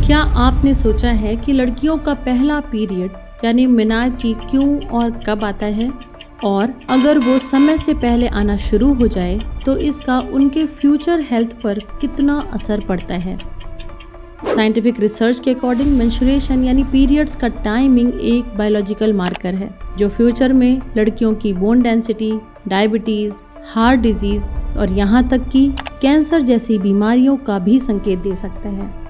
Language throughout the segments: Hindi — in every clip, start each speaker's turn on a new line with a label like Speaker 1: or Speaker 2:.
Speaker 1: क्या आपने सोचा है कि लड़कियों का पहला पीरियड यानी मेनार्की क्यों और कब आता है, और अगर वो समय से पहले आना शुरू हो जाए तो इसका उनके फ्यूचर हेल्थ पर कितना असर पड़ता है। साइंटिफिक रिसर्च के अकॉर्डिंग मेंस्ट्रुएशन यानी पीरियड्स का टाइमिंग एक बायोलॉजिकल मार्कर है जो फ्यूचर में लड़कियों की bone density, diabetes, heart disease और यहाँ तक कि कैंसर जैसी बीमारियों का भी संकेत दे सकता है।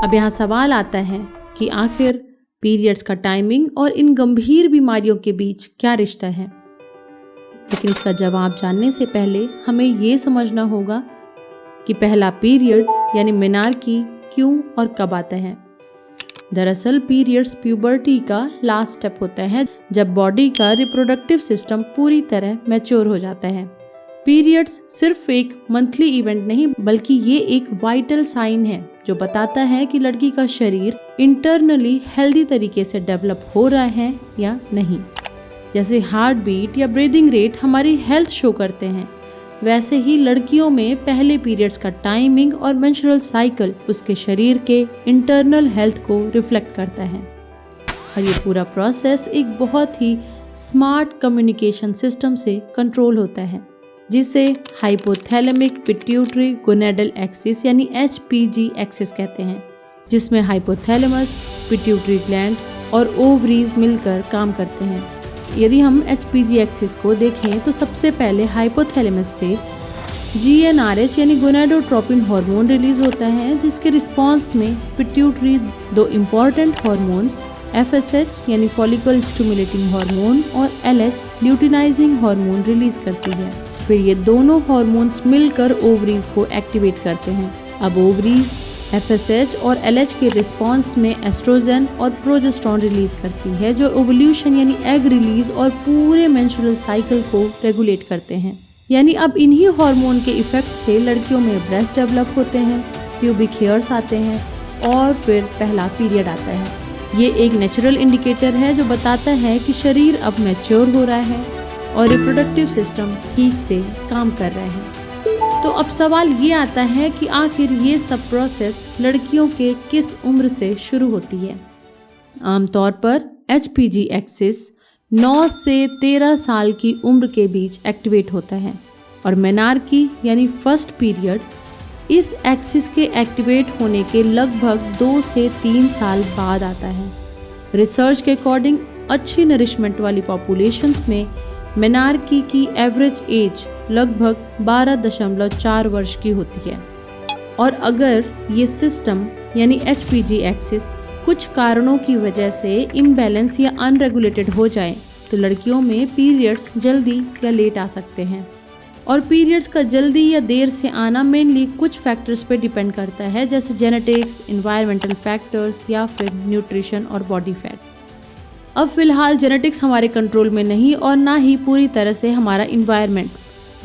Speaker 1: अब यहाँ सवाल आता है कि आखिर पीरियड्स का टाइमिंग और इन गंभीर बीमारियों के बीच क्या रिश्ता है। लेकिन इसका जवाब जानने से पहले हमें ये समझना होगा कि पहला पीरियड यानी मेनार्की क्यों और कब आता है। दरअसल पीरियड्स प्यूबर्टी का लास्ट स्टेप होता है, जब बॉडी का रिप्रोडक्टिव सिस्टम पूरी तरह मैच्योर हो जाता है। पीरियड्स सिर्फ एक मंथली इवेंट नहीं बल्कि ये एक वाइटल साइन है जो बताता है कि लड़की का शरीर इंटरनली हेल्दी तरीके से डेवलप हो रहा है या नहीं। जैसे हार्ट बीट या ब्रीदिंग रेट हमारी हेल्थ शो करते हैं, वैसे ही लड़कियों में पहले पीरियड्स का टाइमिंग और मेंस्ट्रुअल साइकिल उसके शरीर के इंटरनल हेल्थ को रिफ्लेक्ट करता है। और ये पूरा प्रोसेस एक बहुत ही स्मार्ट कम्युनिकेशन सिस्टम से कंट्रोल होता है जिसे हाइपोथैलेमिक पिट्यूटरी गोनेडल एक्सिस यानी HPG एक्सिस कहते हैं, जिसमें हाइपोथैलेमस, पिट्यूटरी ग्लैंड और ओवरीज मिलकर काम करते हैं। यदि हम HPG एक्सिस को देखें तो सबसे पहले हाइपोथैलेमस से GnRH यानी गोनाडोट्रोपिन हार्मोन रिलीज होता है, जिसके रिस्पॉन्स में पिट्यूटरी दो इम्पॉर्टेंट हार्मोन्स FSH यानी फॉलिकल स्टिमुलेटिंग हार्मोन और LH ल्यूटिनाइजिंग हार्मोन रिलीज करती है। फिर ये दोनों हार्मोन्स मिलकर ओवरीज को एक्टिवेट करते हैं। अब ओवरीज FSH और LH के रिस्पॉन्स में एस्ट्रोजन और प्रोजेस्टेरोन रिलीज करती है जो ओवुलेशन यानी एग रिलीज और पूरे मेंस्ट्रुअल साइकिल को रेगुलेट करते हैं। यानी अब इन्हीं हार्मोन के इफेक्ट से लड़कियों में ब्रेस्ट डेवलप होते हैं, प्यूबिक हेयर्स आते हैं और फिर पहला पीरियड आता है। ये एक नेचुरल इंडिकेटर है जो बताता है कि शरीर अब मैच्योर हो रहा है और रिप्रोडक्टिव सिस्टम ठीक से काम कर रहे हैं। तो अब सवाल ये आता है कि आखिर ये सब प्रोसेस लड़कियों के किस उम्र से शुरू होती है। आमतौर पर HPG एक्सिस 9 से 13 साल की उम्र के बीच एक्टिवेट होता है और मेनार्की यानी फर्स्ट पीरियड इस एक्सिस के एक्टिवेट होने के लगभग 2 से 3 साल बाद आता है। रिसर्च के अकॉर्डिंग अच्छी नरिशमेंट वाली पॉपुलेशंस में मेनार्की की एवरेज एज लगभग 12.4 वर्ष की होती है। और अगर ये सिस्टम यानी HPG एक्सिस कुछ कारणों की वजह से इम्बैलेंस या अनरेगुलेटेड हो जाए तो लड़कियों में पीरियड्स जल्दी या लेट आ सकते हैं। और पीरियड्स का जल्दी या देर से आना मेनली कुछ फैक्टर्स पे डिपेंड करता है, जैसे जेनेटिक्स, एनवायरमेंटल फैक्टर्स या फिर न्यूट्रिशन और बॉडी फैट। अब फिलहाल जेनेटिक्स हमारे कंट्रोल में नहीं और ना ही पूरी तरह से हमारा इन्वायरमेंट,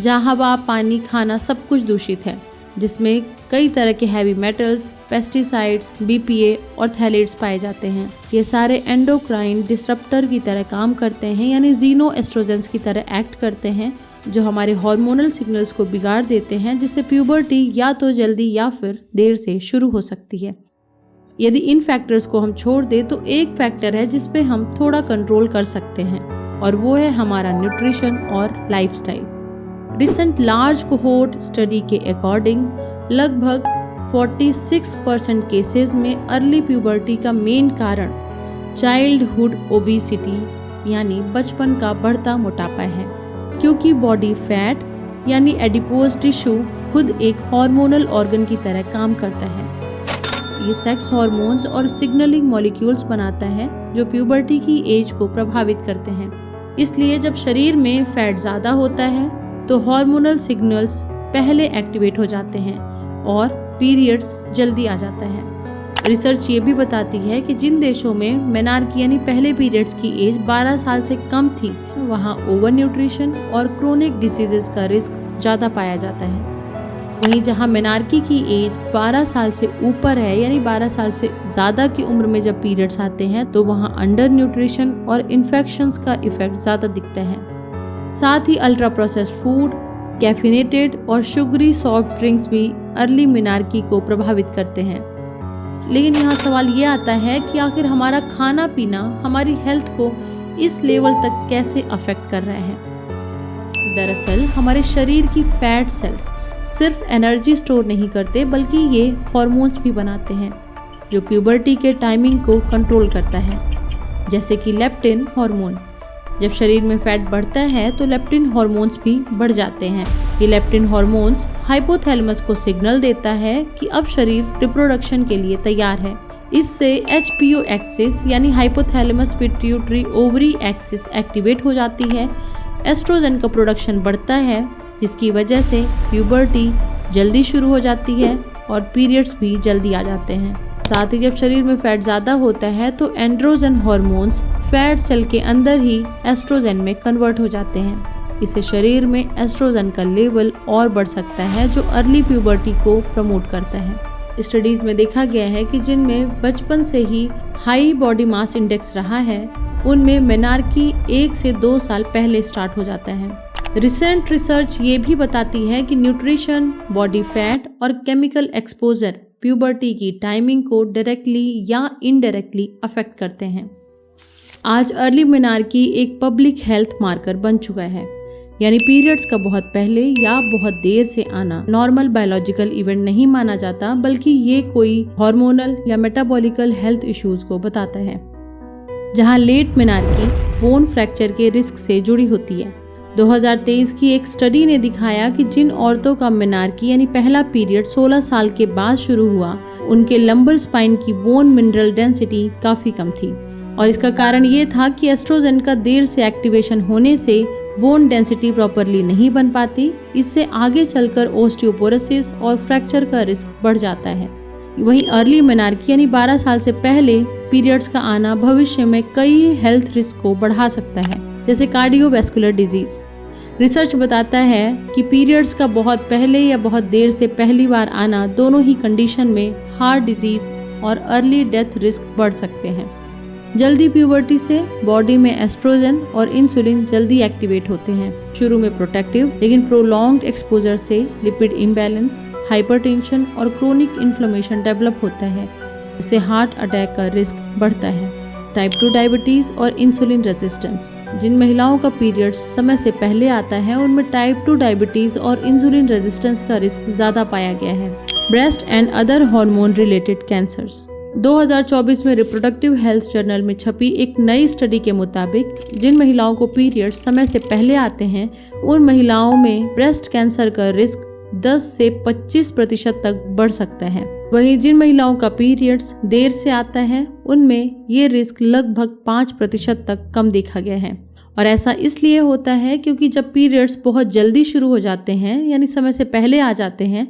Speaker 1: जहाँ हवा, पानी, खाना सब कुछ दूषित है, जिसमें कई तरह के हैवी मेटल्स, पेस्टिसाइड्स, BPA और थैलेट्स पाए जाते हैं। ये सारे एंडोक्राइन डिसरप्टर की तरह काम करते हैं, यानी जीनोएस्ट्रोजेंस की तरह एक्ट करते हैं जो हमारे हार्मोनल सिग्नल्स को बिगाड़ देते हैं, जिससे प्यूबर्टी या तो जल्दी या फिर देर से शुरू हो सकती है। यदि इन फैक्टर्स को हम छोड़ दें तो एक फैक्टर है जिस पे हम थोड़ा कंट्रोल कर सकते हैं और वो है हमारा न्यूट्रिशन और lifestyle. Recent large cohort study के अकॉर्डिंग लगभग 46% केसेस में अर्ली प्यूबर्टी का मेन कारण चाइल्डहुड ओबेसिटी यानी बचपन का बढ़ता मोटापा है, क्योंकि बॉडी फैट यानी एडिपोज टिश्यू खुद एक हार्मोनल ऑर्गन की तरह काम करता है। ये सेक्स हार्मोन्स और सिग्नलिंग मॉलिक्यूल्स बनाता है जो प्यूबर्टी की एज को प्रभावित करते हैं। इसलिए जब शरीर में फैट ज़्यादा होता है तो हार्मोनल सिग्नल्स पहले एक्टिवेट हो जाते हैं और पीरियड्स जल्दी आ जाता है। रिसर्च ये भी बताती है कि जिन देशों में मेनार्की यानी पहले पीरियड्स की एज 12 साल से कम थी, वहाँ ओवर न्यूट्रिशन और क्रोनिक डिजीजेस का रिस्क ज़्यादा पाया जाता है। वहीं जहाँ मेनार्की की एज 12 साल से ऊपर है, यानी 12 साल से ज़्यादा की उम्र में जब पीरियड्स आते हैं तो वहाँ अंडर न्यूट्रिशन और इन्फेक्शंस का इफेक्ट ज़्यादा दिखता है। साथ ही अल्ट्रा प्रोसेस्ड फूड, कैफिनेटेड और शुगरी सॉफ्ट ड्रिंक्स भी अर्ली मेनार्की को प्रभावित करते हैं। लेकिन यहाँ सवाल ये आता है कि आखिर हमारा खाना पीना हमारी हेल्थ को इस लेवल तक कैसे अफेक्ट कर रहा है। दरअसल हमारे शरीर की फैट सेल्स सिर्फ एनर्जी स्टोर नहीं करते, बल्कि ये हॉर्मोन्स भी बनाते हैं जो प्यूबर्टी के टाइमिंग को कंट्रोल करता है, जैसे कि लेप्टिन हार्मोन। जब शरीर में फैट बढ़ता है तो लेप्टिन हार्मोन्स भी बढ़ जाते हैं। ये लेप्टिन हार्मोन्स हाइपोथैलेमस को सिग्नल देता है कि अब शरीर रिप्रोडक्शन के लिए तैयार है। इससे HPO एक्सिस यानी hypothalamus pituitary ovary axis activate हो जाती है। एस्ट्रोजन का प्रोडक्शन बढ़ता है, जिसकी वजह से प्यूबर्टी जल्दी शुरू हो जाती है और पीरियड्स भी जल्दी आ जाते हैं। साथ ही जब शरीर में फैट ज़्यादा होता है तो एंड्रोजन हार्मोन्स फैट सेल के अंदर ही एस्ट्रोजन में कन्वर्ट हो जाते हैं। इससे शरीर में एस्ट्रोजन का लेवल और बढ़ सकता है, जो अर्ली प्यूबर्टी को प्रमोट करता है। स्टडीज में देखा गया है कि जिनमें बचपन से ही हाई बॉडी मास इंडेक्स रहा है, उनमें मेनार्की 1 से 2 साल पहले स्टार्ट हो जाता है। रिसेंट रिसर्च ये भी बताती है कि न्यूट्रिशन, बॉडी फैट और केमिकल एक्सपोजर प्यूबर्टी की टाइमिंग को डायरेक्टली या इनडायरेक्टली अफेक्ट करते हैं। आज अर्ली मेनार्की एक पब्लिक हेल्थ मार्कर बन चुका है, यानी पीरियड्स का बहुत पहले या बहुत देर से आना नॉर्मल बायोलॉजिकल इवेंट नहीं माना जाता, बल्कि ये कोई हार्मोनल या मेटाबॉलिकल हेल्थ इश्यूज को बताता है। जहां लेट मेनार्की बोन फ्रैक्चर के रिस्क से जुड़ी होती है। 2023 की एक स्टडी ने दिखाया कि जिन औरतों का मेनार्की यानी पहला पीरियड 16 साल के बाद शुरू हुआ, उनके लंबर स्पाइन की बोन मिनरल डेंसिटी काफी कम थी। और इसका कारण ये था कि एस्ट्रोजन का देर से एक्टिवेशन होने से बोन डेंसिटी प्रॉपरली नहीं बन पाती। इससे आगे चलकर ओस्टियोपोरोसिस और फ्रैक्चर का रिस्क बढ़ जाता है। वहीं अर्ली मेनार्की यानी 12 साल से पहले पीरियड्स का आना भविष्य में कई हेल्थ रिस्क को बढ़ा सकता है, जैसे कार्डियोवैस्कुलर डिजीज। रिसर्च बताता है कि पीरियड्स का बहुत पहले या बहुत देर से पहली बार आना, दोनों ही कंडीशन में हार्ट डिजीज और अर्ली डेथ रिस्क बढ़ सकते हैं। जल्दी प्यूबर्टी से बॉडी में एस्ट्रोजन और इंसुलिन जल्दी एक्टिवेट होते हैं। शुरू में प्रोटेक्टिव, लेकिन प्रोलॉन्ग्ड एक्सपोजर से लिपिड इम्बैलेंस, हाइपरटेंशन और क्रोनिक इन्फ्लेमेशन डेवलप होता है, जिससे हार्ट अटैक का रिस्क बढ़ता है। टाइप 2 डायबिटीज और इंसुलिन रेजिस्टेंस। जिन महिलाओं का पीरियड्स समय से पहले आता है, उनमें टाइप 2 डायबिटीज और इंसुलिन रेजिस्टेंस का रिस्क ज्यादा पाया गया है। Breast and other hormone related cancers. 2024 में रिप्रोडक्टिव हेल्थ जर्नल में छपी एक नई स्टडी के मुताबिक जिन महिलाओं को पीरियड्स समय से पहले आते हैं, उन महिलाओं में ब्रेस्ट कैंसर का रिस्क 10 से 25% तक बढ़ सकता है। वहीं जिन महिलाओं का पीरियड्स देर से आता है, उनमें ये रिस्क लगभग 5% तक कम देखा गया है। और ऐसा इसलिए होता है क्योंकि जब पीरियड्स बहुत जल्दी शुरू हो जाते हैं, यानी समय से पहले आ जाते हैं,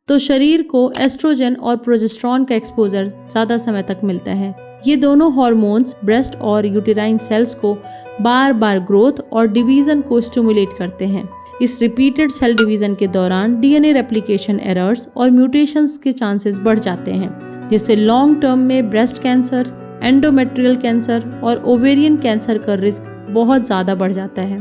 Speaker 1: तो शरीर को एस्ट्रोजन और प्रोजेस्टेरॉन का एक्सपोजर ज़्यादा समय तक मिलता है। ये दोनों हार्मोन्स ब्रेस्ट और यूटेराइन सेल्स को बार बार ग्रोथ और डिवीजन को स्टिमुलेट करते हैं। इस रिपीटेड सेल डिवीजन के दौरान DNA रेप्लिकेशन एरर्स और म्यूटेशंस के चांसेस बढ़ जाते हैं, जिससे लॉन्ग टर्म में ब्रेस्ट कैंसर, एंडोमेट्रियल कैंसर और ओवेरियन कैंसर का रिस्क बहुत ज़्यादा बढ़ जाता है।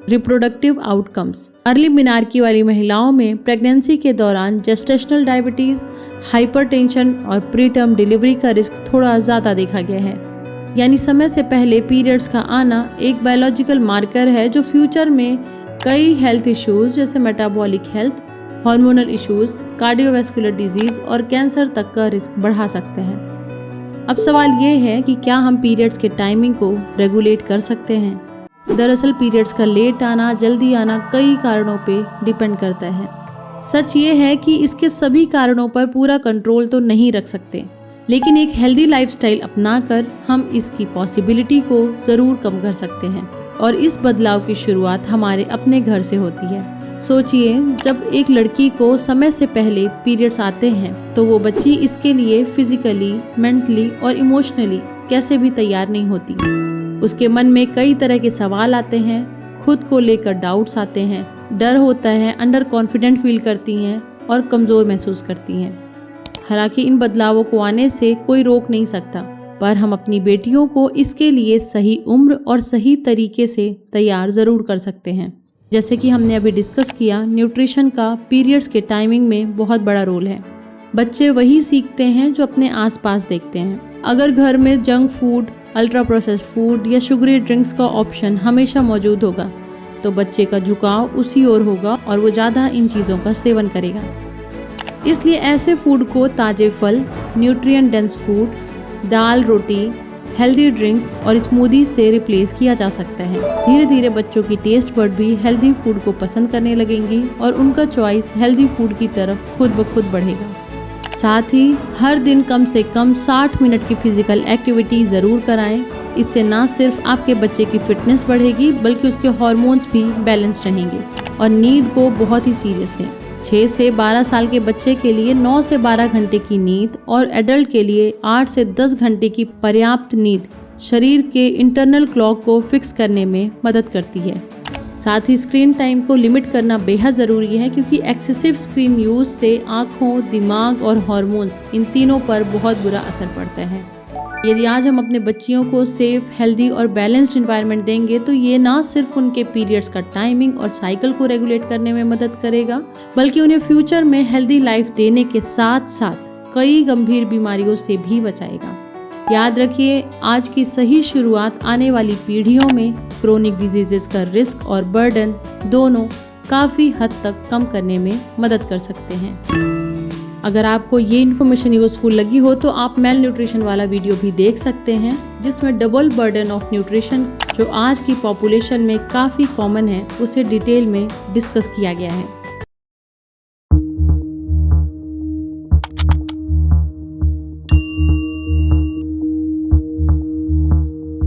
Speaker 1: Reproductive outcomes. अर्ली मेनार्की वाली महिलाओं में प्रेगनेंसी के दौरान जेस्टेशनल डायबिटीज, हाइपरटेंशन और प्री टर्म डिलीवरी का रिस्क थोड़ा ज़्यादा देखा गया है। यानी समय से पहले पीरियड्स का आना एक बायोलॉजिकल मार्कर है जो फ्यूचर में कई हेल्थ इश्यूज जैसे metabolic health, hormonal issues, cardiovascular disease और कैंसर तक का रिस्क बढ़ा सकते हैं। अब सवाल ये है कि क्या हम पीरियड्स के टाइमिंग को रेगुलेट कर सकते हैं? दरअसल पीरियड्स का लेट आना, जल्दी आना कई कारणों पे डिपेंड करता है। सच ये है कि इसके सभी कारणों पर पूरा कंट्रोल तो नहीं रख सकते, लेकिन एक हेल्दी लाइफस्टाइल अपनाकर हम इसकी पॉसिबिलिटी को ज़रूर कम कर सकते हैं। और इस बदलाव की शुरुआत हमारे अपने घर से होती है। सोचिए, जब एक लड़की को समय से पहले पीरियड्स आते हैं तो वो बच्ची इसके लिए फिजिकली, मेंटली और इमोशनली कैसे भी तैयार नहीं होती। उसके मन में कई तरह के सवाल आते हैं, खुद को लेकर डाउट्स आते हैं, डर होता है, अंडर कॉन्फिडेंट फील करती हैं और कमज़ोर महसूस करती हैं। हालांकि इन बदलावों को आने से कोई रोक नहीं सकता, पर हम अपनी बेटियों को इसके लिए सही उम्र और सही तरीके से तैयार ज़रूर कर सकते हैं। जैसे कि हमने अभी डिस्कस किया, न्यूट्रिशन का पीरियड्स के टाइमिंग में बहुत बड़ा रोल है। बच्चे वही सीखते हैं जो अपने आसपास देखते हैं। अगर घर में junk food, ultra processed food या शुगरी ड्रिंक्स का ऑप्शन हमेशा मौजूद होगा तो बच्चे का झुकाव उसी ओर होगा और वो ज़्यादा इन चीज़ों का सेवन करेगा। इसलिए ऐसे फूड को ताज़े फल, न्यूट्रिएंट डेंस फूड, दाल, रोटी, हेल्दी ड्रिंक्स और स्मूदी से रिप्लेस किया जा सकता है। धीरे धीरे बच्चों की टेस्ट बड भी हेल्दी फूड को पसंद करने लगेंगी और उनका चॉइस हेल्दी फूड की तरफ खुद ब खुद बढ़ेगा। साथ ही हर दिन कम से कम 60 मिनट की फिजिकल एक्टिविटी ज़रूर कराएं। इससे ना सिर्फ आपके बच्चे की फिटनेस बढ़ेगी बल्कि उसके हार्मोन्स भी बैलेंस रहेंगे। और नींद को बहुत ही सीरियस लें। 6 से 12 साल के बच्चे के लिए 9 से 12 घंटे की नींद और एडल्ट के लिए 8 से 10 घंटे की पर्याप्त नींद शरीर के इंटरनल क्लॉक को फिक्स करने में मदद करती है। साथ ही स्क्रीन टाइम को लिमिट करना बेहद ज़रूरी है क्योंकि एक्सेसिव स्क्रीन यूज़ से आँखों, दिमाग और हार्मोन्स इन तीनों पर बहुत बुरा असर पड़ता है। यदि आज हम अपने बच्चियों को सेफ, हेल्दी और बैलेंस्ड एनवायरनमेंट देंगे तो ये ना सिर्फ उनके पीरियड्स का टाइमिंग और साइकिल को रेगुलेट करने में मदद करेगा बल्कि उन्हें फ्यूचर में हेल्दी लाइफ देने के साथ साथ कई गंभीर बीमारियों से भी बचाएगा। याद रखिए, आज की सही शुरुआत आने वाली पीढ़ियों में क्रोनिक डिजीजेस का रिस्क और बर्डन दोनों काफ़ी हद तक कम करने में मदद कर सकते हैं। अगर आपको ये इन्फॉर्मेशन यूज़फुल लगी हो तो आप मेल न्यूट्रिशन वाला वीडियो भी देख सकते हैं जिसमें डबल बर्डन ऑफ न्यूट्रिशन जो आज की पॉपुलेशन में काफ़ी कॉमन है उसे डिटेल में डिस्कस किया गया है।